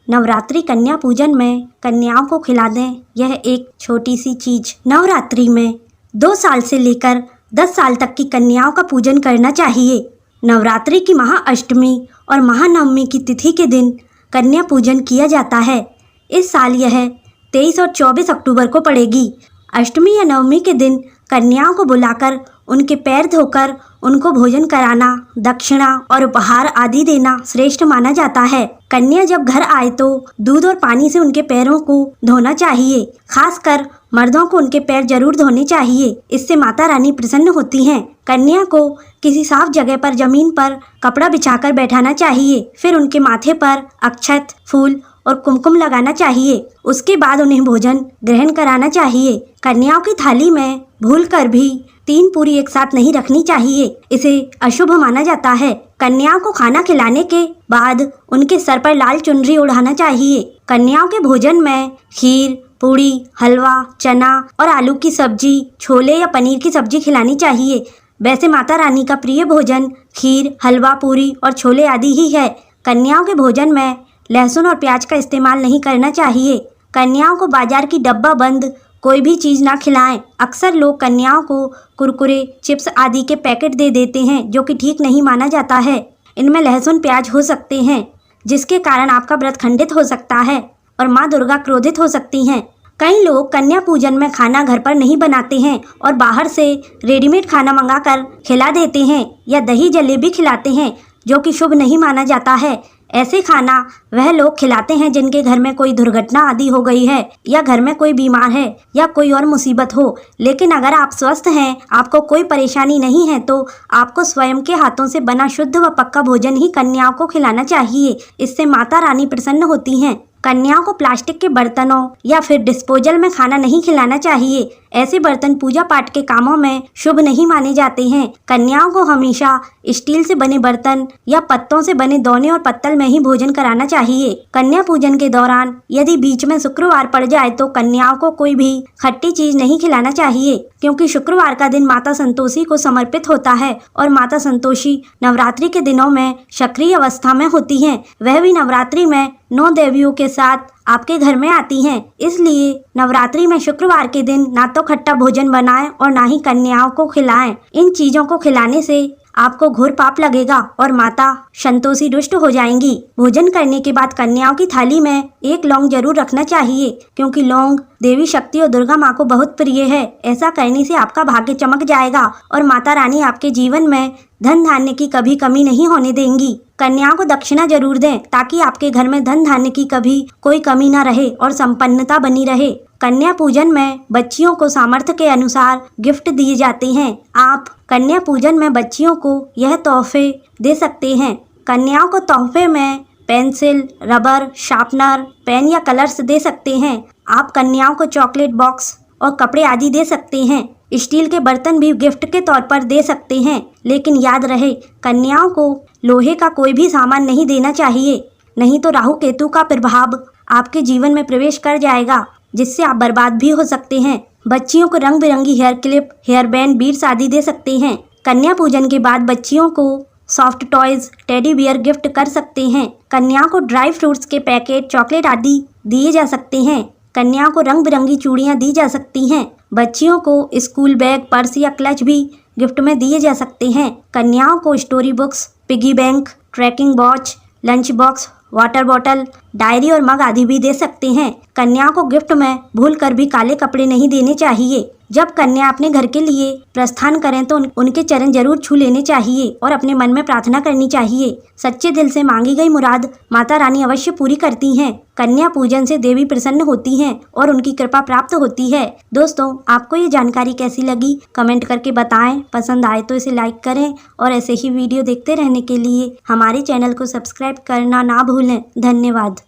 नवरात्रि कन्या पूजन में कन्याओं को खिला दें यह एक छोटी सी चीज। नवरात्रि में 2 साल से लेकर 10 साल तक की कन्याओं का पूजन करना चाहिए। नवरात्रि की महाअष्टमी और महानवमी की तिथि के दिन कन्या पूजन किया जाता है। इस साल यह 23 और 24 अक्टूबर को पड़ेगी। अष्टमी या नवमी के दिन कन्याओं को बुलाकर उनके पैर धोकर उनको भोजन कराना, दक्षिणा और उपहार आदि देना श्रेष्ठ माना जाता है। कन्या जब घर आए तो दूध और पानी से उनके पैरों को धोना चाहिए। खासकर मर्दों को उनके पैर जरूर धोने चाहिए, इससे माता रानी प्रसन्न होती हैं। कन्या को किसी साफ जगह पर जमीन पर कपड़ा बिछाकर बैठाना चाहिए। फिर उनके माथे पर अक्षत, फूल और कुमकुम लगाना चाहिए। उसके बाद उन्हें भोजन ग्रहण कराना चाहिए। कन्याओं की थाली में भूलकर भी 3 पूरी एक साथ नहीं रखनी चाहिए, इसे अशुभ माना जाता है। कन्याओं को खाना खिलाने के बाद उनके सर पर लाल चुनरी ओढ़ाना चाहिए। कन्याओं के भोजन में खीर, पूड़ी, हलवा, चना और आलू की सब्जी, छोले या पनीर की सब्जी खिलानी चाहिए। वैसे माता रानी का प्रिय भोजन खीर, हलवा, पूरी और छोले आदि ही है। कन्याओं के भोजन में लहसुन और प्याज का इस्तेमाल नहीं करना चाहिए। कन्याओं को बाजार की डब्बा बंद कोई भी चीज़ ना खिलाएं। अक्सर लोग कन्याओं को कुरकुरे, चिप्स आदि के पैकेट दे देते हैं, जो कि ठीक नहीं माना जाता है। इनमें लहसुन, प्याज हो सकते हैं, जिसके कारण आपका व्रत खंडित हो सकता है और माँ दुर्गा क्रोधित हो सकती हैं। कई लोग कन्या पूजन में खाना घर पर नहीं बनाते हैं और बाहर से रेडीमेड खाना मंगाकर खिला देते हैं या दही जलेबी खिलाते हैं, जो कि शुभ नहीं माना जाता है। ऐसे खाना वह लोग खिलाते हैं जिनके घर में कोई दुर्घटना आदि हो गई है या घर में कोई बीमार है या कोई और मुसीबत हो। लेकिन अगर आप स्वस्थ हैं, आपको कोई परेशानी नहीं है, तो आपको स्वयं के हाथों से बना शुद्ध व पक्का भोजन ही कन्याओं को खिलाना चाहिए। इससे माता रानी प्रसन्न होती हैं। कन्याओं को प्लास्टिक के बर्तनों या फिर डिस्पोजल में खाना नहीं खिलाना चाहिए। ऐसे बर्तन पूजा पाठ के कामों में शुभ नहीं माने जाते हैं। कन्याओं को हमेशा स्टील से बने बर्तन या पत्तों से बने दोने और पत्तल में ही भोजन कराना चाहिए। कन्या पूजन के दौरान यदि बीच में शुक्रवार पड़ जाए तो कन्याओं को कोई भी खट्टी चीज नहीं खिलाना चाहिए, क्योंकि शुक्रवार का दिन माता संतोषी को समर्पित होता है और माता संतोषी नवरात्रि के दिनों में सक्रिय अवस्था में होती हैं। वह भी नवरात्रि में 9 देवियों के साथ आपके घर में आती हैं। इसलिए नवरात्रि में शुक्रवार के दिन ना तो खट्टा भोजन बनाएं और ना ही कन्याओं को खिलाएं। इन चीजों को खिलाने से आपको घोर पाप लगेगा और माता संतोषी रुष्ट हो जाएंगी। भोजन करने के बाद कन्याओं की थाली में 1 लौंग जरूर रखना चाहिए, क्योंकि लौंग देवी शक्ति और दुर्गा माँ को बहुत प्रिय है। ऐसा करने से आपका भाग्य चमक जाएगा और माता रानी आपके जीवन में धन धान्य की कभी कमी नहीं होने देंगी। कन्याओं को दक्षिणा जरूर दें, ताकि आपके घर में धन धान्य की कभी कोई कमी न रहे और संपन्नता बनी रहे। कन्या पूजन में बच्चियों को सामर्थ्य के अनुसार गिफ्ट दिए जाते हैं। आप कन्या पूजन में बच्चियों को यह तोहफे दे सकते हैं। कन्याओं को तोहफे में पेंसिल, रबर, शार्पनर, पेन या कलर्स दे सकते हैं। आप कन्याओं को चॉकलेट बॉक्स और कपड़े आदि दे सकते हैं। स्टील के बर्तन भी गिफ्ट के तौर पर दे सकते हैं, लेकिन याद रहे कन्याओं को लोहे का कोई भी सामान नहीं देना चाहिए, नहीं तो राहु केतु का प्रभाव आपके जीवन में प्रवेश कर जाएगा, जिससे आप बर्बाद भी हो सकते हैं। बच्चियों को रंग बिरंगी hair clip, hair band, beads आदि दे सकते हैं। कन्या पूजन के बाद बच्चियों को soft toys, teddy bear gift कर सकते हैं। कन्याओं को ड्राई फ्रूट्स के पैकेट, चॉकलेट आदि दिए जा सकते हैं। कन्याओं को रंग बिरंगी चूड़ियाँ दी जा सकती हैं। बच्चियों को स्कूल बैग, पर्स या क्लच भी गिफ्ट में दिए जा सकते हैं। कन्याओं को story books, piggy bank, tracking watch, lunch box, water bottle, diary और मग आदि भी दे सकते हैं। कन्याओं को गिफ्ट में भूलकर भी काले कपड़े नहीं देने चाहिए। जब कन्या अपने घर के लिए प्रस्थान करें तो उनके चरण जरूर छू लेने चाहिए और अपने मन में प्रार्थना करनी चाहिए। सच्चे दिल से मांगी गई मुराद माता रानी अवश्य पूरी करती हैं। कन्या पूजन से देवी प्रसन्न होती हैं और उनकी कृपा प्राप्त होती है। दोस्तों, आपको ये जानकारी कैसी लगी कमेंट करके बताएं। पसंद आए तो इसे लाइक करें और ऐसे ही वीडियो देखते रहने के लिए हमारे चैनल को सब्सक्राइब करना ना भूलें। धन्यवाद।